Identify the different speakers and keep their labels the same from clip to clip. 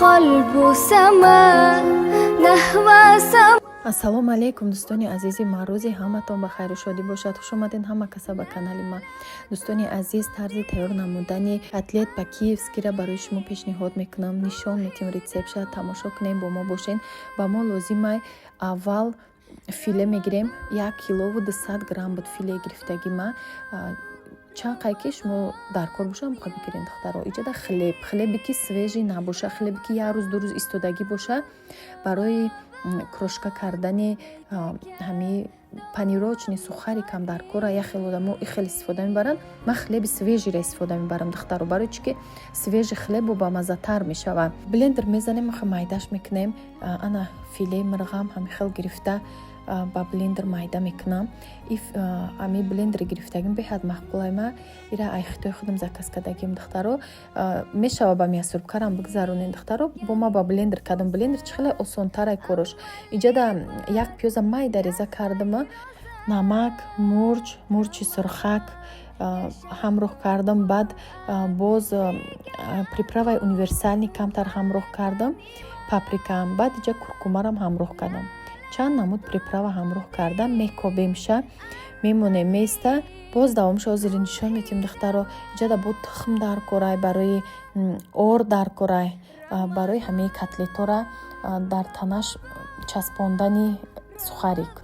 Speaker 1: قلب سما نحو سما.
Speaker 2: ассалому алайкум дӯстони азизи, маърӯзи ҳаматон ба хайру шодӣ бошад. хуш омадед ҳама каса ба канали ма. дӯстони азиз, тарзи тайёр намудани котлет ба киевскиро барои шумо пешниҳод мекунам. нишон метим рецептша, тамошо кунем, бо мо бошен. ба мо лозимай аввал филе мегирем. 1 килову 200 грамм буд филе гирифтаги ма. чанд қайки шумо дар кор боша муқа бигирен духтаро. иҷода хлеби ки свежи набоша, хлеби ки 1 рӯз 2 рӯз истодагӣ боша, барои крошка кардани ҳами панирочни сухари кам дар кора як хел одамо хел истифода мебаранд. ман хлеби свежиро истифода мебарам духтаро, барои чӣ ки свежи хлебу ба маззатар мешавад. блендер мезанем, майдаш мекунем. ана филе мирғам ҳами хел гирифта ба блендер майда мекунам. ами блендери гирифтагим беҳад мақбулай ма. ира ай хитои худам заказ кардагим духтаро. мешава ба мясорубкарам бигзаронем духтаро. бо ма ба блендер кардам. блендер чӣ хеле осонтарай корош. иҷода як пиёза майда реза кардам. намак, мурчи сурхак ҳамроҳ кардам. баъд боз приправаи универсални камтар ҳамроҳ кардам. паприкам, баъд иҷа куркумарам ҳамроҳ кардам. чанд намуд приправа ҳамроҳ кардам. мекобемша мемонем места. боз давомша ҳозири нишон метим духтаро. иҷада бо тухм дар корай, барои ор дар корай, барои ҳамаи котлетора дар танаш часпондани сухарик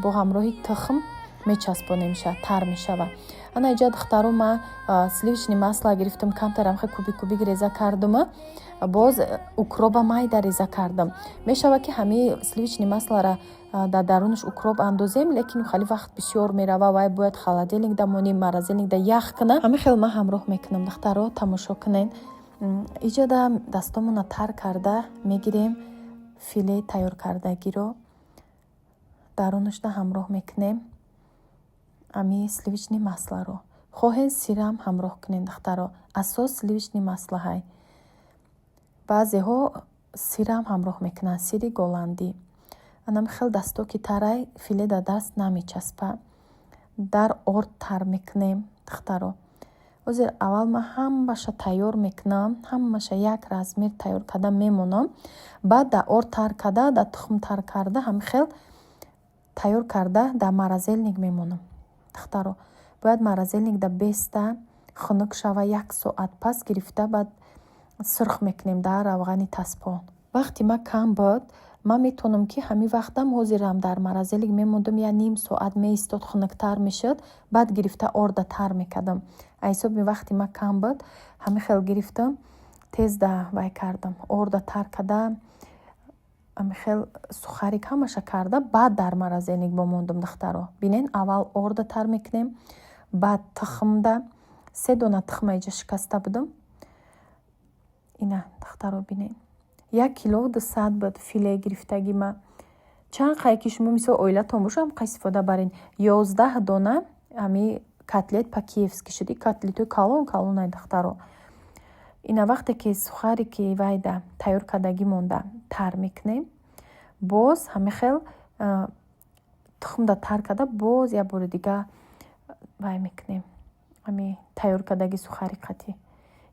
Speaker 2: бо ҳамроҳи тухм мечаспонемша, тар мешава. ана иҷа духтаро ма сливични масла гирифтам, камтарам хе кубик реза кардам. боз укроба майда реза кардам. мешава ки ҳамаи сливични маслара дар дарунаш укроб андозем, лекин хали вақт бисёр мерава. вай бояд холодильник да монем, морозильник да ях кунам. ҳами хел ма ҳамроҳ мекунам духтаро. тамошо кунен. иҷода дастомона тар карда мегирем филе тайёр кардагиро, дарунашда ҳамроҳ мекунем ами сливични масларо. хоҳен сирам ҳамроҳ кунем духтаро. асос сливични масла ҳай. баъзеҳо сирам ҳамроҳ мекунанд, сири голландӣ. анам хел дасто ки тарай филе да даст намечаспа. дар орд тар мекунем духтаро. ҳозир аввал ма ҳамаша тайёр мекунам, ҳамаша як размер тайёр карда мемонам. баъд да орд тар карда, да тухм тар карда, ҳами хел тайёр карда дар морозильник мемонам духтаро. бояд морозильник да беста хунук шава 1 соат пас гирифта, баъд сурх мекунем дар равғани таспон. вақти ма кам буд, ман метонам ки ҳами вақтам ҳозирам дар морозилник мемондам, я ним соат меистод, хунуктар мешуд, баъд гирифта орда тар мекардам. айсоби вақти ма кам буд, ҳами хел гирифтам, тез да вай кардам, орда тар карда, ҳами хел сухарик ҳамаша карда, баъд дар морозилник бомондам духтаро. бинен аввал орда тар мекунем, баъд тухмда 3 дона тухма иҷа шикаста будам. ина духтаро бинен 1 кило 200 буд филе гирифтаги ма. чанд қайки шумо мисол оилатон боша ҳамқа истифода барин. 11 дона ами котлет по-киевски шуди, котлетои калон духтаро. ина вақте ки сухарики вайда тайёр кардаги монда тар мекунем, боз ҳами хел тухмда тар карда, боз як бори дига вай мекунем ами тайёр кардаги сухарикати.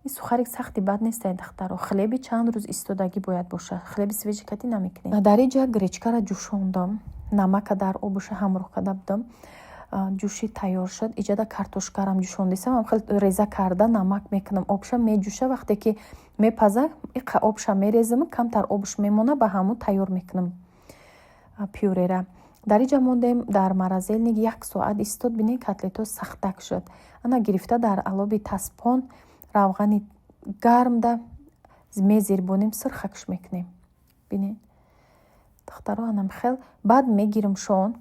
Speaker 2: ин сухарик сахти бад нестай духтаро. хлеби чанд рӯз истодагӣ бояд боша. хлеби свежи кати намекунем. дар иҷа гречкаро ҷӯшондам, намака дар обуша ҳамроҳ карда будам. ҷӯши тайёр шуд. иҷада картошкарам ҷӯшондисам, ҳам хел реза карда намак мекунам. обша меҷӯша, вақте ки мепаза иқа обша мерезам, камтар обш мемона, ба ҳамун тайёр мекунам пюрера. дар иҷа мондем дар морозилник 1 соат истод. бинен котлето сахтак шуд. ана гирифта дар алоби таспон равғани гармда мезирбонем, сурхакш мекунем. бинен духтаро анам хел. баъд мегирам шон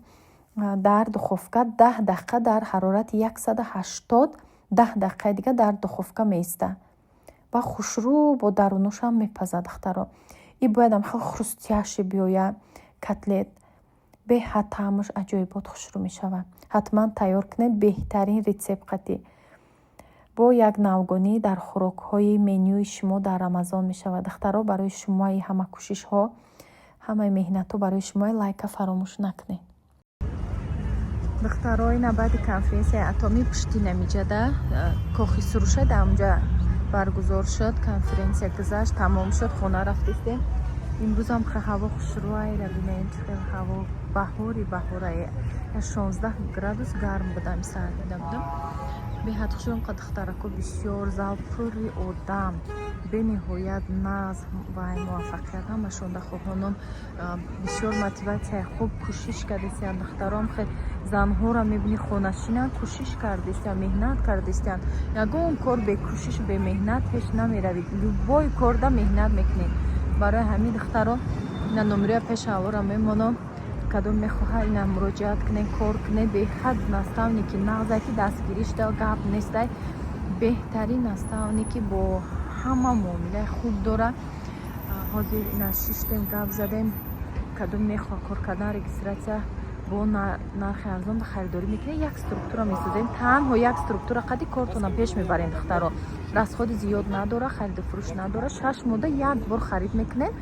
Speaker 2: дар духовка 10 дақиқа дар ҳарорати 180, 10 дақиқаи дига дар духовка меиста. ба хушрӯ бо дарунушам мепаза духтаро. и бояд ам хел хрустяши биёя котлет. беҳад таъмаш аҷоибот хушрӯ мешавад. ҳатман тайёр кунед. беҳтарин рецепт қатӣ. бо як навгонӣ дар хӯрокҳои менюи шумо дар рамазон мешавад духтаро. барои шумои ҳама кӯшишҳо, ҳамаи меҳнатҳо барои шумои лайка фаромӯш накунед духтаро. ина баъди конференсияи атомӣ пушти намиҷада кохи сурушада амҷа баргузор шуд. Конференсия гузашт, тамом шуд, хона рафтистем. имрӯз ҳам ҳаво хушрӯайра бинед, хел ҳаво баҳорае. 16 градус гарм будам, сардида будам. беҳад хушам қадхтарако бисёр зал пурри одам, бениҳоят назм ва муваффақият ҳамашон дахоҳоном бисёр мотиватсияи хуб кӯшиш кардистиян. духтарон хел занҳоро мебини хонашинан кӯшиш кардистиян, меҳнат кардистиян. ягон кор бекӯшиш бемеҳнат ҳеҷ намеравид. любой корда меҳнат мекунед. барои ҳамин духтарон ина номероя пеши авора мемонам. кадом мехоҳад ина муроҷиат кунед, кор кунед. беҳад наставники нағза ки дастгиришда гап нестай. беҳтарин наставники бо ҳама муомилаи хуб дора. ҳозир ина шиштем гап задем. кадом мехоҳад кор кардан регистратсия бо нархи арзон харидорӣ мекунед. як структура месозем. танҳо як структура қади кортона пеш мебарем. духтаро расходи зиёд надора, хариду фурӯш надора. 6 мода як бор харид мекунед.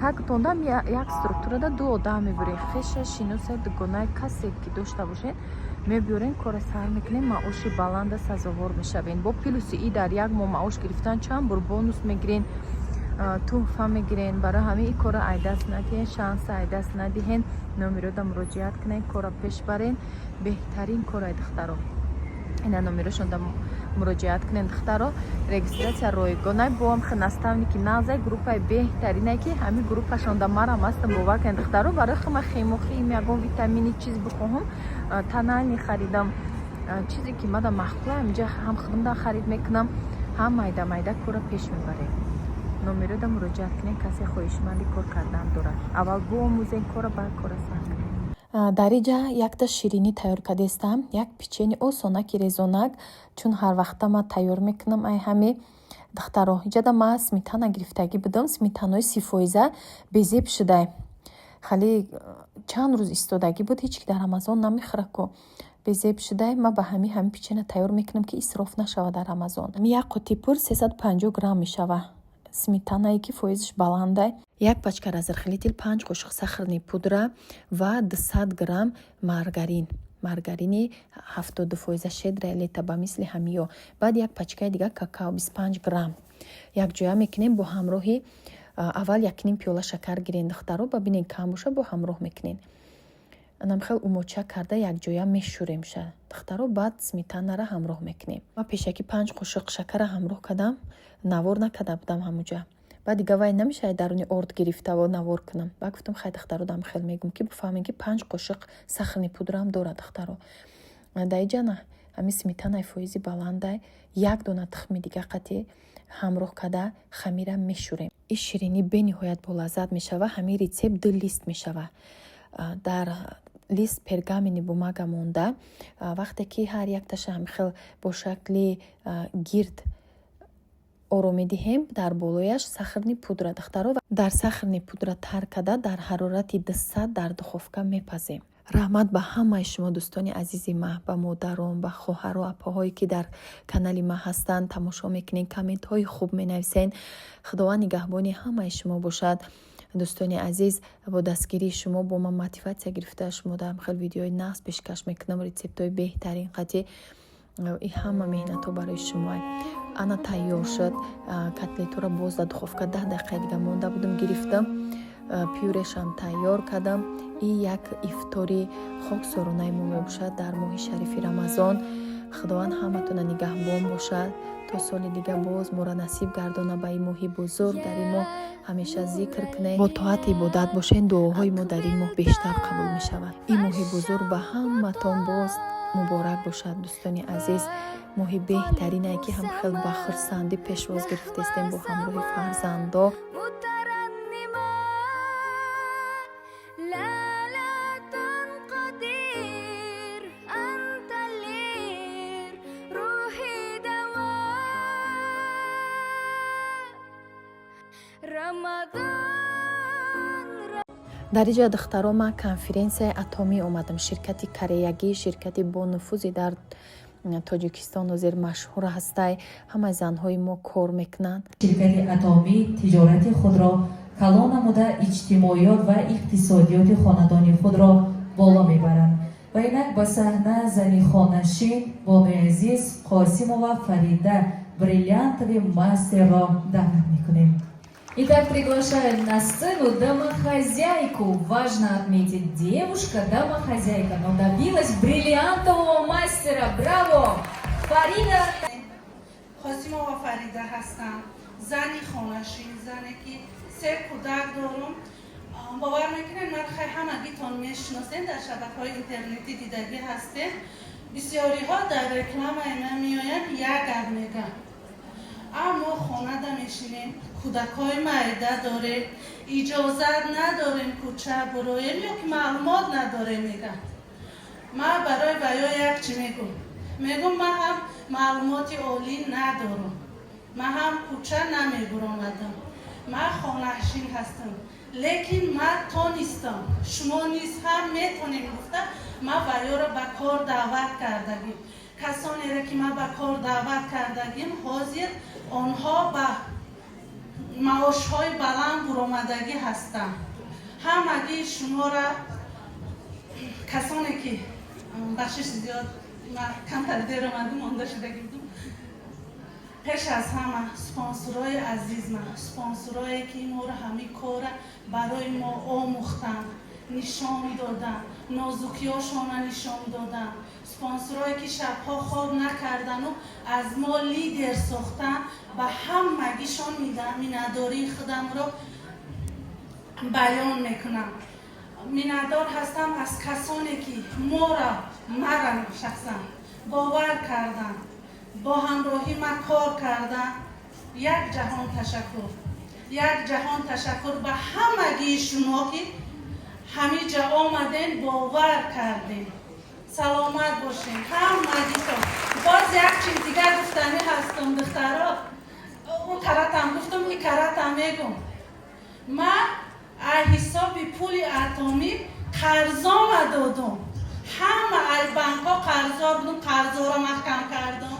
Speaker 2: тактондам як структурада 2 одам мебурем. хеша шиноса дугонаи касе ки дошта бошед мебиёрем, кора сар мекунем, маоши баланда сазовор мешавем. бо плюси и дар як моҳ маош гирифтан чанд бор бонус мегирен, туҳфа мегирен. барои ҳамин ин кора айдаст надиҳен, шанса айдаст надиҳен. номерода муроҷиат кунен, кора пеш барен. беҳтарин кораи духтаро ина номерошонда муроҷиат кунен. духтаро регистратсия ройгона бо ам наставники нағза группаи беҳтаринае ки ҳамин группашонда марам астам бовар кунен. духтаро барои хама хемохим ягон витамини чиз бихоҳам танани харидам, чизе ки мада махкула ҳаминҷа ҳам худамда харид мекунам, ҳам майда кора пеш мебарем. номерода муроҷиат кунен. касе хоҳишманди кор кардан дорад. аввал биомӯзем кора, баъд кора сар кунем. дар иҷа якта ширинӣ тайёр кардестам. як печени осонаки резонак, чун ҳар вақта ма тайёр мекунам. ай ҳами духтаро иҷада ма сметана гирифтагӣ будам. сметанои 30% безеб шудай. хали чанд рӯз истодагӣ буд, ҳеҷ ки дар рамазон намехӯраку. безеб шудай. ма ба ҳами печена тайёр мекунам ки исроф нашава дар рамазон. як қути пур 350 грамм мешава. сметанае ки фоизиш баландай. як пачка разрахилитил, 5 қошуқ сахарни пудра ва 200 грамм маргарини 70% шедра лета ба мисли ҳамиё. баъд як пачкаи дига какао 25 грамм. якҷоя мекунем бо ҳамроҳи аввал 1 пиёла шакар гирен. духтаро бабинен кам боша бо ҳамроҳ мекунен. намхел умоча карда якҷоя мешӯрем ша. духтаро баъд сметанара ҳамроҳ мекунем. ма пешаки 5 қошуқ шакара ҳамроҳ кардам. навор накарда будам ҳамуҷа. баъд дига вай намешавад даруни орд гирифтава навор кунам. баъд гуфтам хай духтаро дамхел мегум ки бифаҳмем ки 5 қошуқ сахарни пудрам дорад. духтаро даиҷана ҳами сметанаи фоизи баландай як дона тухми дига қати ҳамроҳ карда хамира мешӯрем. ин ширинӣ бениҳоят болаззат мешава. ҳамин рецепт 2 лист мешава. дар лист пергамени бумага монда. вақте ки ҳар якташа ҳамихел бо шакли гирд оро медиҳем, дар болояш сахарни пудра духтаро дар сахарни пудра тар карда дар ҳарорати 200 дар духовка мепазем. раҳмат ба ҳамаи шумо дӯстони азизи ма, ба модарон, ба хоҳару апаҳое ки дар канали ма ҳастанд, тамошо мекунед, комментҳои хуб менависен. худованд нигаҳбони ҳамаи шумо бошад. дӯстони азиз, бо дастгирии шумо бо ман мотиватсия гирифта шумо дар хел видеои нағз пешкаш мекунам, рецептҳои беҳтарин қати. и ҳама меҳнатҳо барои шумо. ана тайёр шуд. котлетаро боз дар духовка 10 дақиқа дига монда будам, гирифтам, пюрешам тайёр кардам. и як ифтори хоксоронаи мо мебошад дар моҳи шарифи рамазон. худованд ҳаматона нигаҳбон бошад. то соли дига боз мора насиб гардона ба ин моҳи бузург. дар ин моҳ ҳамеша зикр кунед, бо тоат ибодат бошед. дуоҳои мо дар ин моҳ бештар қабул мешавад. ин моҳи бузург ба ҳаматон боз муборак бошад. дӯстони азиз, моҳи беҳтаринае ки ҳам хел ба хурсандӣ пешвоз гирифтестем бо ҳамроҳи фарзандо. дар иҷа духтаро ма конференсияи атомӣ омадам. ширкати кореягӣ, ширкати бо нуфузи дар тоҷикистон ҳозир машҳур ҳастай. ҳамаи занҳои мо кор мекунанд.
Speaker 3: ширкати атомӣ тиҷорати худро калон намуда иҷтимоиёт ва иқтисодиёти хонадони худро боло мебаранд. ва инак ба саҳна зани хонашин Бонуи Азиз Қосимова Фарида бриллиантовый мастеров даъват мекунем.
Speaker 4: Итак, приглашаю на сцену домохозяйку. Важно отметить, девушка домохозяйка, но добилась бриллиантового мастера. Браво! Фарида!
Speaker 5: خاسیمова فریده هستم. زنی خانشین، زنی که 3 کودک دارم. باور میکنین من خیلی همگیتون میشناسین، در شبکه‌های اینترنتی دیدگی هستین. بسیاری ها در رکلام من میآین یک گپ میگن. اما خانه دا میشینیم، کودکای معده داره، اجازت نداریم کوچه برویم یا که معلومات نداره میگن. من برای بیا یک چی میگم من هم معلومات عالی ندارم، من هم کوچه نمیبرامدم، من خانه‌نشین هستم، لیکن من تا نیستم، شما نیز هم میتونیم گفته من بیا را به کار دعوت کردگیم. کسانی را که من به کار دعوت کردگیم حاضر آنها به معاش‌های بلند برآمدگی هستند. همگی شما را کسانی که بخشش زیاد کمتر دیر آمده مانده شده گفتم، پیش از همه سپانسرای عزیز من، سپانسرایی که ما را همه کار برای ما آموختن، نشان دادن، نازکی‌هاشون را نشان دادن، سپانسرایی که شبها خواب نکردن و از ما لیدر ساختن و همگیشان مینداری خودم را بیان میکنم. میندار هستم از کسانی که مرا شخصا باور کردن، با همراهی من کار کردن. یک جهان تشکر به همگی شما که همه جا آمدین، باور کردین. سلامت باشین همگی تو. باز یک چیز دیگر گفتنی هستم دخترها، اون کراتم گفتم این کراتم میگم. من حساب پول اتمی قرضام دادم، همه از بانک‌ها قرضا بودم، قرضا را محکم کردم،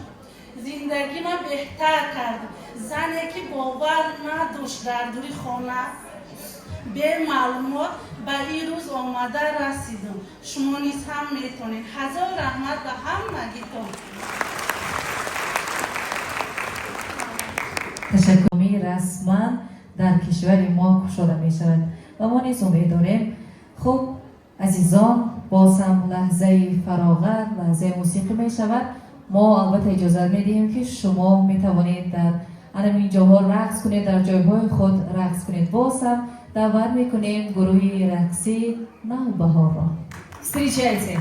Speaker 5: زندگی من بهتر کردم. زنی که باور نداشت در دوری خانه به معلومات به این روز آمده رسیدم. شما نیز هم میتونید. هزار رحمت به همگیتون.
Speaker 3: تشکمی رسما در کشور ما گشوده می شود و ما نیز امید داریم. خب عزیزان، باز هم لحظه فراغت، لحظه موسیقی می شود. ما البته اجازه می دهیم که شما می توانید در همین جاها رقص کنید، در جایهای خود رقص کنید. باز هم دعوت می کنیم گروهی رقصی نوبهار را.
Speaker 4: Встречайте!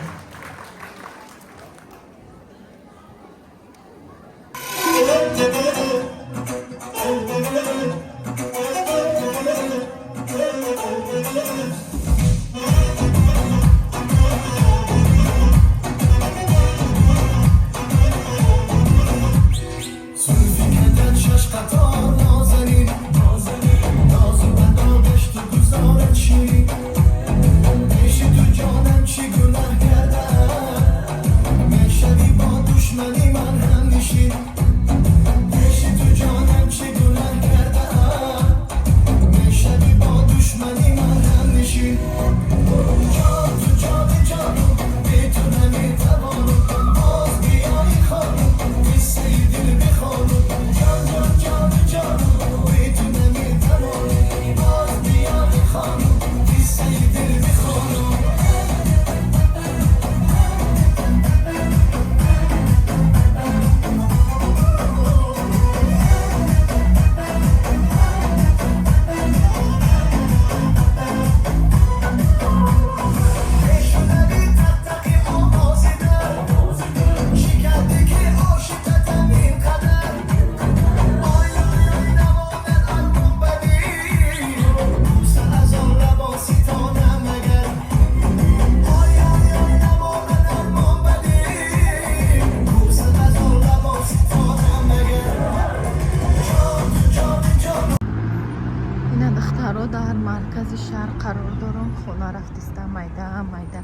Speaker 2: در مرکز شهر قرار دارم. خونه رفتیستم майда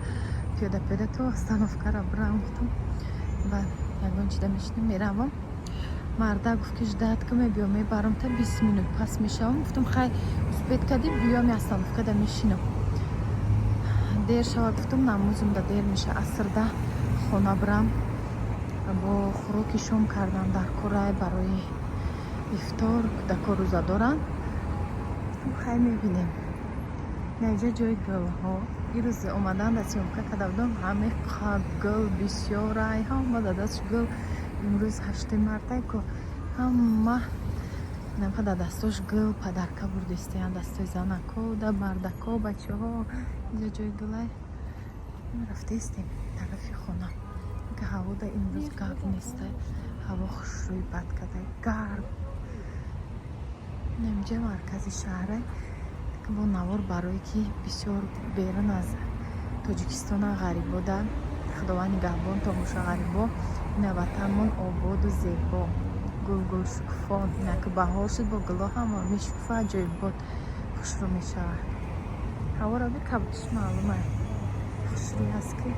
Speaker 2: پیاده تو остановка را برفتم و یگان چیده میشنم میروم. مرده گفت که ждать که بیام میبرم تا 20 минут پس میشم. گفتم خیلی سپید کردی بیام остановка دا میشینم. دیر شود گفتم نمازم دا دیر میشه، عصر ده خونه برم. бо хӯроки шом кардан дар кӯрай барои ифтор кӯдако рӯза доранд. хай мебинем наинҷа ҷои гулҳо. ирӯз омадан да сёмка карда будам, ҳаме гул бисёр ай ҳама даст гул. имрӯз 8 мартай ко ҳама намка да дастош гул падарка бурдистаян, дастои занако да мардако бачаҳо. инҷа ҷои гулай рафтестем тарафи хона. ка ҳаво да имрӯз гарм неста, ҳаво хушрӯи бад када гарм. инҷа маркази шаҳрай бо навор барое ки бисёр берун аз тоҷикистона ғарибода худованд нигаҳбон тамоша ғарибо. ина ватанмон ободу зебо, гулгул шукуфон. ина ки баҳор шуд бо гулҳо ҳама мешукуфа, ҷои бод хушрӯ мешавад. ҳавора бикабудиш маълума хушрӯй аст ки